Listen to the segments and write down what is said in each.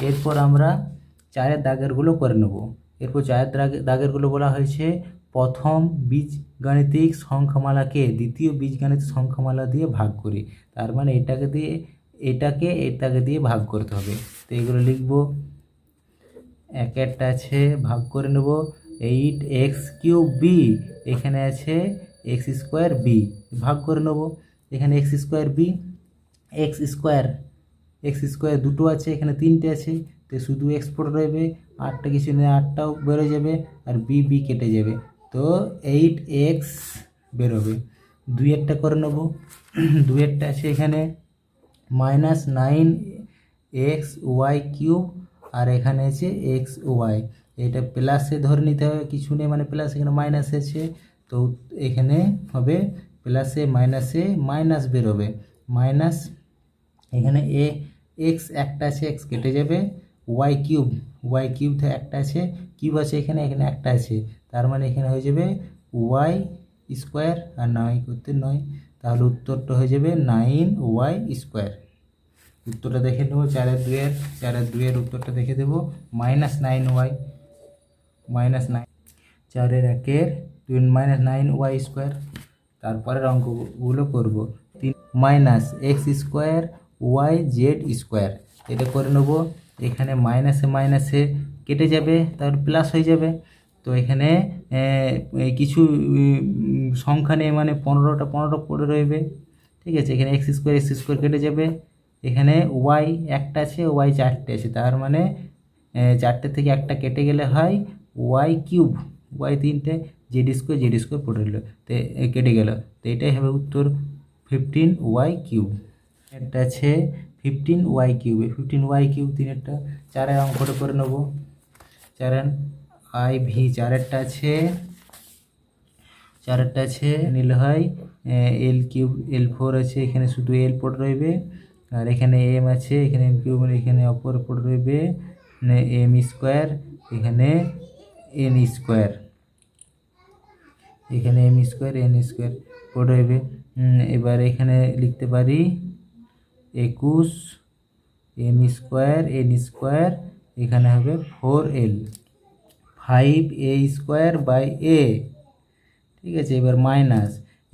এরপর আমরা চারের দাগেরগুলো করে নেব। এরপর চারের দাগেরগুলো বলা হয়েছে প্রথম বীজগাণিতিক সংখ্যামালাকে দ্বিতীয় বীজগাণিতিক সংখ্যামালা দিয়ে ভাগ করি। তার মানে এটাকে দিয়ে ভাগ করতে হবে। তো এগুলো লিখব। একটা আছে ভাগ করে নেব 8x³ এখানে আছে x² ভাগ করে নেব। এখানে x² x² দুটো আছে, এখানে তিনটে আছে, তো শুধু এক্স পড়ে রইবে, আটটা কিছু নেই, আটটাও বেরো যাবে আর বি কেটে যাবে, তো 8x বেরোবে। দুই একটা করে নেব। দুই একটা আছে এখানে -9xy³ আর এখানে আছে xy, এটা প্লাসে ধরে নিতে হবে, কিছু নেই মানে প্লাস, এখানে মাইনাস আছে, তো এখানে হবে প্লাসে মাইনাস বেরোবে, মাইনাস এখানে এক্স একটা আছে, এক্স কেটে যাবে, y³ একটা আছে, কিউব আছে এখানে একটা আছে, তার মানে এখানে হয়ে যাবে y² আর 9 করতে 9, তাহলে উত্তরটা হয়ে যাবে 9y²। উত্তরটা দেখে নেবো, চারের দুইয়ের উত্তরটা দেখে দেবো, -9y, -9, চারের একের -9y²। তারপরের অঙ্কগুলো করব। -x²yz², এটা করে নেব। এখানে মাইনাসে কেটে যাবে, তারপর প্লাস হয়ে যাবে, তো এখানে কিছু সংখ্যা নেই মানে 15 পড়ে রইবে, ঠিক আছে। এখানে x² কেটে যাবে, এখানে y একটা আছে, y চারটে আছে, তার মানে চারটে থেকে একটা কেটে গেলে হয় y³ y তিনটে, z² পড়ে রইল, তো কেটে গেল, তো এটাই হবে উত্তর 15y³। একটা আছে 15y³, 15y³ তিনেরটা। চারের অঙ্কটা করে নেব। চারের চারেরটা আছে নিলে হয় l³ l4 আছে, এখানে শুধু l পড়ে রইবে, আর এখানে m আছে, এখানে m³ এখানে অপর পড়ে রইবে m², এখানে n², এখানে m² পড়ে রইবে। এবার এখানে লিখতে পারি 21 m², এখানে হবে 4l, 5a²/a, ঠিক আছে। এবার মাইনাস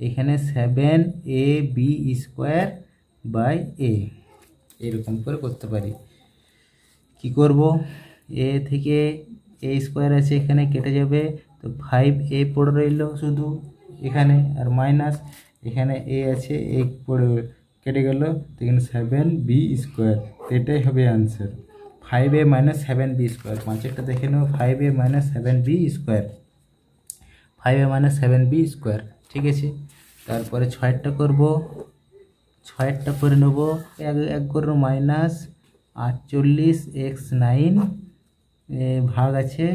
এখানে 7ab²/a, এরকম করে করতে পারি। কি করব, এ থেকে a² আছে, এখানে কেটে যাবে, তো 5a পড়ে রইল শুধু এখানে, আর মাইনাস এখানে a আছে, a পড়ে কেটে গেল, তো এখানে 7b², তো এটাই হবে আনসার, 5a - 7b²। পাঁচেরটা দেখে নেব, 5a - 7b², 5a - 7b², ঠিক আছে। তারপরে ছয়েরটা করব, ছয়েরটা করে নেব, এক করব -48x9 ভাগ আছে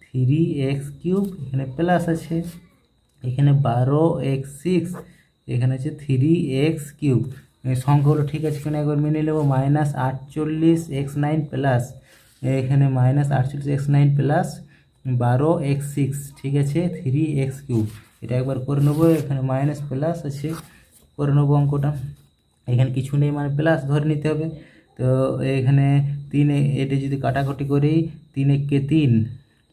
3x³, এখানে প্লাস আছে, এখানে 12x6, এখানে আছে 3x³ সংখ্যাগুলো ঠিক আছে, এখানে একবার মেনে নেব। -48x9 প্লাস এখানে -48x9 প্লাস 12x6, ঠিক আছে, 3x³, এটা একবার করে নেবো। এখানে মাইনাস প্লাস আছে, করে নেবো অঙ্কটা, এখানে কিছু নেই মানে প্লাস ধরে নিতে হবে, তো এখানে 3, এটা যদি কাটাকুটি করি 3 একে 3,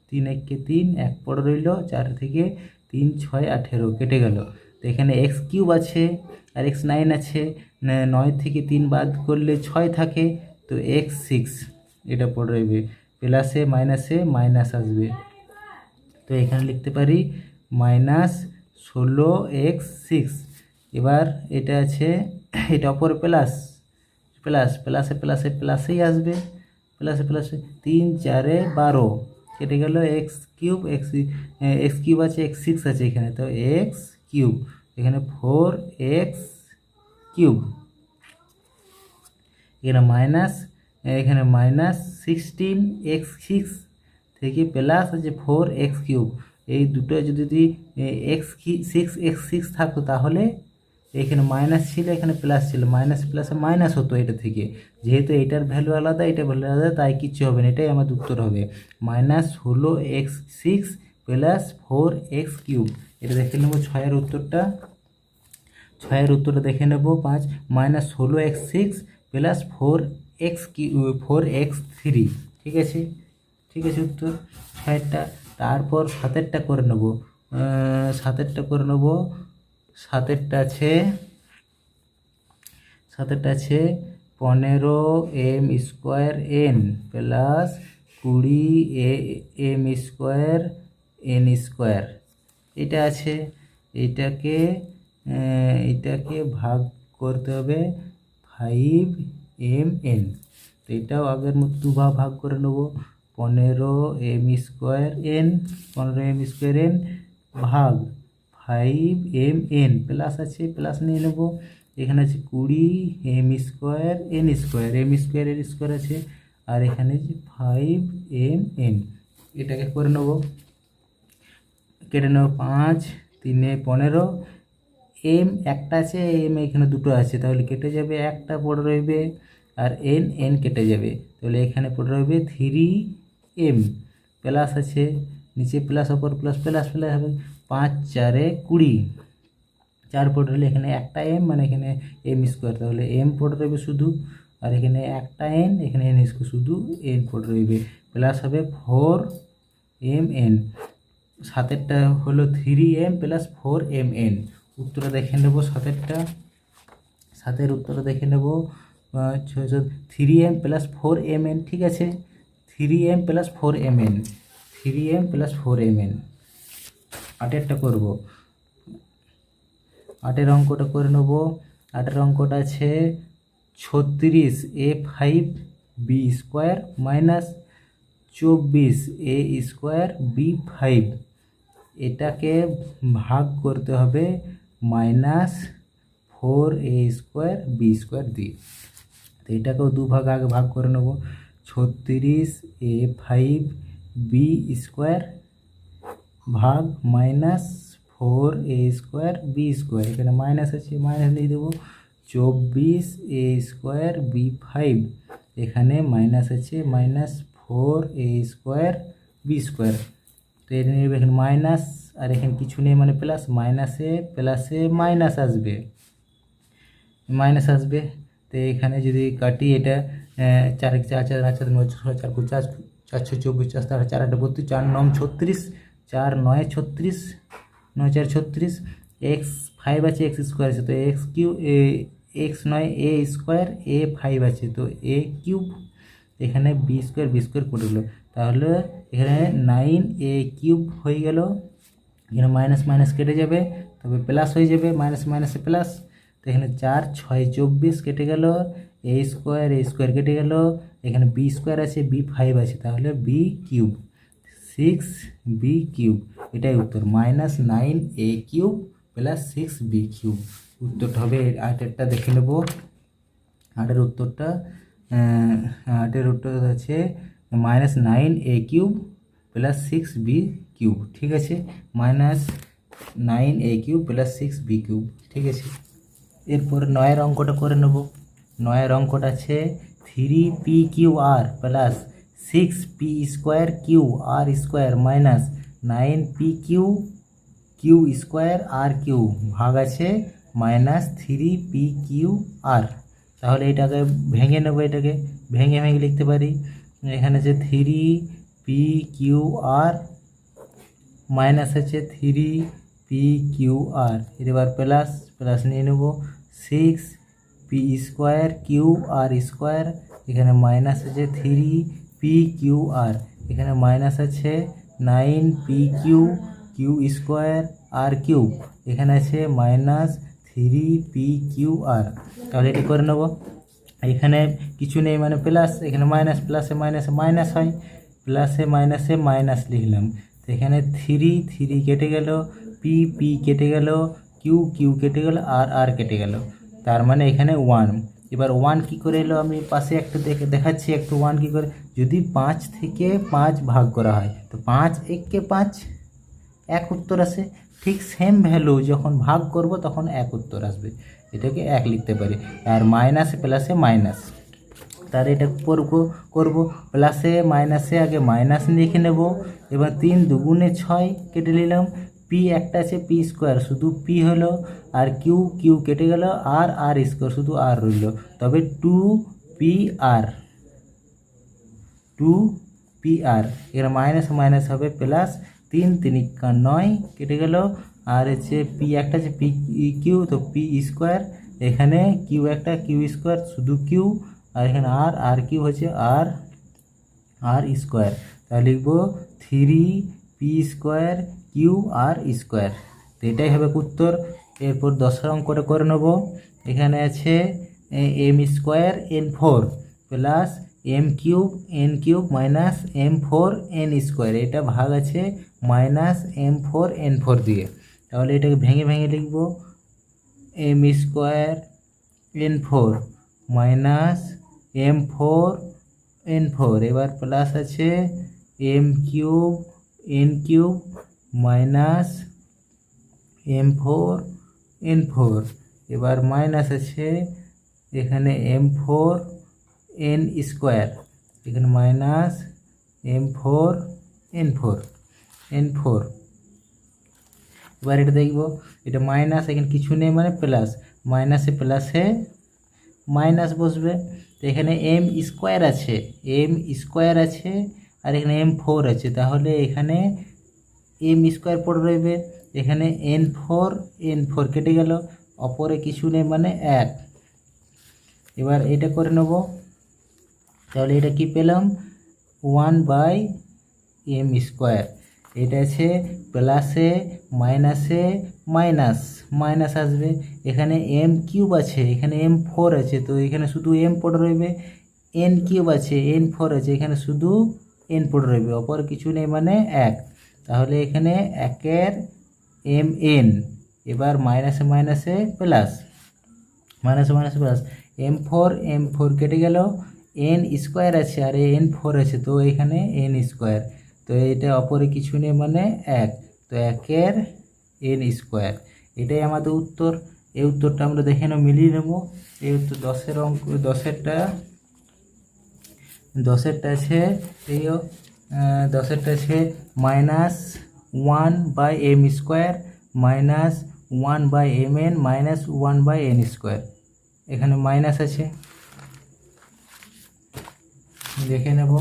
3 একে 3, এক পড়ে রইল, 4 থেকে 3 6 18 কেটে গেল, তো এখানে x³ আছে আর x9 আছে, 9 থেকে 3 বাদ করলে 6 থাকে, তো x6 এটা পড়ে রইবে, প্লাসে মাইনাস আসবে, তো এখানে লিখতে পারি -16x6। এবার এটা আছে, এটা অপর প্লাসেই আসবে, প্লাসে 3 4 12 কেটে গেল, x³ আছে, x6 আছে এখানে, তো x³ এখানে 4x³, এখানে -16x6 থেকে প্লাস আছে 4x³, এই দুটো যদি x6 থাকতো তাহলে এখানে মাইনাস ছিল, এখানে প্লাস ছিল, মাইনাস প্লাসে মাইনাস হতো এটা থেকে, যেহেতু এটার ভ্যালু আলাদা, এটা ভ্যালু আলাদা, তাই কিচ্ছু হবে না, এটাই আমাদের উত্তর হবে -16x6 প্লাস 4x³। এটা দেখে নেব ছয়ের উত্তরটা দেখে নেব, 5 -16x6 প্লাস 4 4x3, ঠিক আছে, ঠিক আছে উত্তর 6টা। তারপর 7টা করে নেব, 7টা করে নেব। 7টা আছে 15m² প্লাস 20m²n², এটা আছে। এটাকে ভাগ করতে হবে 5mn, তো এটাও আগের মতো দুভাগ ভাগ করে নেব। 15m²n ভাগ 5mn, প্লাস আছে প্লাস নিয়ে নেব। এখানে আছে 20m²n², আছে, আর এখানে যে 5mn, এটাকে করে নেব। কেটে নেব 5 3 15, এম একটা আছে, এম এখানে দুটো আছে, তাহলে কেটে যাবে, একটা পড়ে রইবে, আর এন কেটে যাবে, তাহলে এখানে পড়ে রইবে 3m, প্লাস আছে নিচে প্লাস ওপর প্লাস প্লাস প্লাস হবে, 5 4 20, 4 পড়ে রইলে এখানে একটা এম, মানে এখানে m², তাহলে এম পড়ে রইবে শুধু, আর এখানে একটা এন, এখানে এন শুধু এন পড়ে রইবে, প্লাস হবে 4mn। 7টা হলো 3m প্লাস 4mn, উত্তরটা দেখে নেব। 7এর উত্তরটা দেখে নেব, 3m প্লাস 4mn, ঠিক আছে, 3m plus 4mn, 3m plus 4mn। 8এরটা করব, 8এর অঙ্কটা করে নেব। 8এর অঙ্কটা আছে 36a5b² মাইনাস 24a²b5, এটাকে ভাগ করতে হবে -4a²b² দিয়ে, তো এটাকেও দুভাগ আগে ভাগ করে নেব। 36a5b² ভাগ -4a²b², এখানে মাইনাস আছে, মাইনাস লিখে দেবো। 24a²b5, এখানে মাইনাস আছে, -4a²b², তো এটা নেবে এখানে মাইনাস, আর এখানে কিছু নেই মানে প্লাস, মাইনাসে প্লাসে মাইনাস আসবে, তো এখানে যদি কাটি, এটা 4 4 4 4 9 4 4 4 6 24 4 4 4 8 32 4 9 36, 4 9 36, 9 4 36, এক্স 5 আছে, x² আছে, তো x নয় a² a5 আছে, তো a³ এখানে b² পড়ে গেলো, তাহলে এখানে 9a³ হয়ে গেল। এখানে মাইনাস মাইনাস কেটে যাবে, তবে প্লাস হয়ে যাবে, মাইনাস মাইনাসে প্লাস, তো এখানে 4 6 24 কেটে গেল, a² কেটে গেল, এখানে b² আছে, b5 আছে, তাহলে b³ 6b³ এটাই উত্তর, -9a³ প্লাস 6b³ উত্তরটা হবে। 8এরটা দেখে নেব। 8এর উত্তরটা আছে -9a³ প্লাস 6b³ ঠিক আছে, -9a³ প্লাস 6b³, ঠিক আছে। এরপর 9এর অঙ্কটা করে নেব। 9এর অঙ্কটা আছে 3pqr plus 6p²qr² minus 9pq² ভাগ আছে -3pqr, তাহলে এটাকে ভেঙে নেব, এটাকে ভেঙে লিখতে পারি। এখানে আছে 3pqr মাইনাস আছে 3pqr, এবার প্লাস প্লাস নিয়ে নেব, 6p²qr², এখানে মাইনাস আছে 3pqr, এখানে মাইনাস আছে 9pq² এখানে আছে -3pqr, তাহলে এটি করে নেব। এখানে কিছু নেই মানে প্লাস, এখানে মাইনাস, প্লাসে মাইনাসে মাইনাস হয়, প্লাসে মাইনাসে মাইনাস লিখলাম, তো এখানে 3 কেটে গেল, পি কেটে গেল, কিউ কেটে গেল, আর কেটে গেল, তার মানে এখানে 1। এবার 1 কী করে এলো, আমি পাশে একটু দেখাচ্ছি একটু 1 কী করে। যদি 5 থেকে 5 ভাগ করা হয়, তো 5 1 5, 1 উত্তর আসে। ঠিক সেম ভ্যালু যখন ভাগ করব তখন 1 উত্তর আসবে, এটাকে 1 লিখতে পারি। আর মাইনাসে প্লাসে মাইনাস, তার এটা করব প্লাসে মাইনাসে আগে মাইনাস লিখে নেব। এবার 3 2 6 কেটে নিলাম, পি একটা আছে, p² শুধু পি হলো, আর কিউ কেটে গেল, আর² শুধু আর রইল, তবে পি আর, 2PR, এখানে মাইনাস মাইনাস হবে প্লাস, 3 3 9 কেটে গেল। আর হচ্ছে পি একটা আছে পি কিউ, তো পি স্কোয়ার, এখানে কিউ একটা কিউ স্কোয়ার শুধু কিউ, আর এখানে আর কিউ হচ্ছে আর স্কোয়ার। তাহলে লিখবো 3P square Q R square. তো এটাই হবে উত্তর। এরপর 10 অঙ্কটা করে নেব। এখানে আছে M square N4 plus M³ minus M4 N square, এটা ভাগ আছে মাইনাস M4 N4 দিয়ে। তাহলে এটাকে ভেঙে ভেঙে লিখব M square N4 minus M4 N4, এবার প্লাস আছে M³ মাইনাস M4 N4, এবার মাইনাস আছে এখানে M4 N স্কোয়ার, এখানে মাইনাস M4 N4। এবার এটা দেখব, এটা মাইনাস, এখানে কিছু নেই মানে প্লাস, মাইনাসে প্লাসে মাইনাস বসবে। তো এখানে M স্কোয়ার আছে আর এখানে M4 আছে, তাহলে এখানে M স্কোয়ার পড়ে রইবে, এখানে N4 কেটে গেল, অপরে কিছু নেই মানে 1। এবার এটা করে নেব। তাহলে এটা কি পেলাম 1/m স্কোয়ার। এটা আছে প্লাসে মাইনাসে মাইনাস আসবে, এখানে M³ আছে এখানে M4 আছে, তো এখানে শুধু M পড়ে রইবে। N³ আছে N4 আছে, এখানে শুধু N পড়ে রইবে, অপর কিছু নেই মানে 1। তাহলে এখানে 1-এর mn, এবার মাইনাসে মাইনাসে প্লাস, M4 কেটে গেল, N স্কোয়ার আছে আর N4 আছে, তো এখানে N স্কোয়ার, তো এটা অপরে কিছু নেই মানে 1, তো 1-এর N স্কোয়ার। এটাই আমাদের উত্তর। এই উত্তরটা আমরা দেখে মিলিয়ে নেব। এই উত্তর 10-এর অঙ্ক, 10-এরটা আছে -1/m square minus 1/mn minus 1/n square, এখানে মাইনাস আছে, দেখে নেব।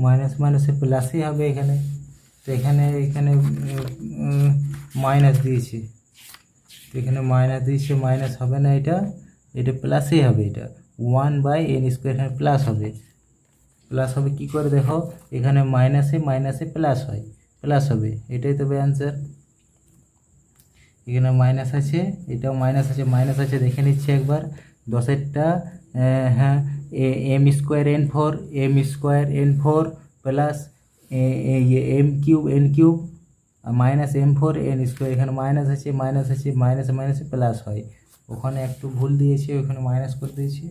মাইনাস মাইনাসে প্লাসই হবে এখানে, তো এখানে মাইনাস দিয়েছে, তো এখানে মাইনাস দিয়েছে, মাইনাস হবে না, এটা প্লাসই হবে, এটা 1/n স্কোয়ার, এখানে প্লাস হবে কি করে দেখো, এখানে মাইনাসে প্লাস হবে, এটাই তবে অ্যান্সার। এখানে মাইনাস আছে, এটাও মাইনাস আছে, দেখে নিচ্ছি একবার। 10-এরটা হ্যাঁ, M square N4 plus M³ minus M4 N square, এখানে মাইনাস আছে মাইনাসে প্লাস হয়, ওখানে একটু ভুল দিয়েছে, ওখানে মাইনাস করে দিয়েছি।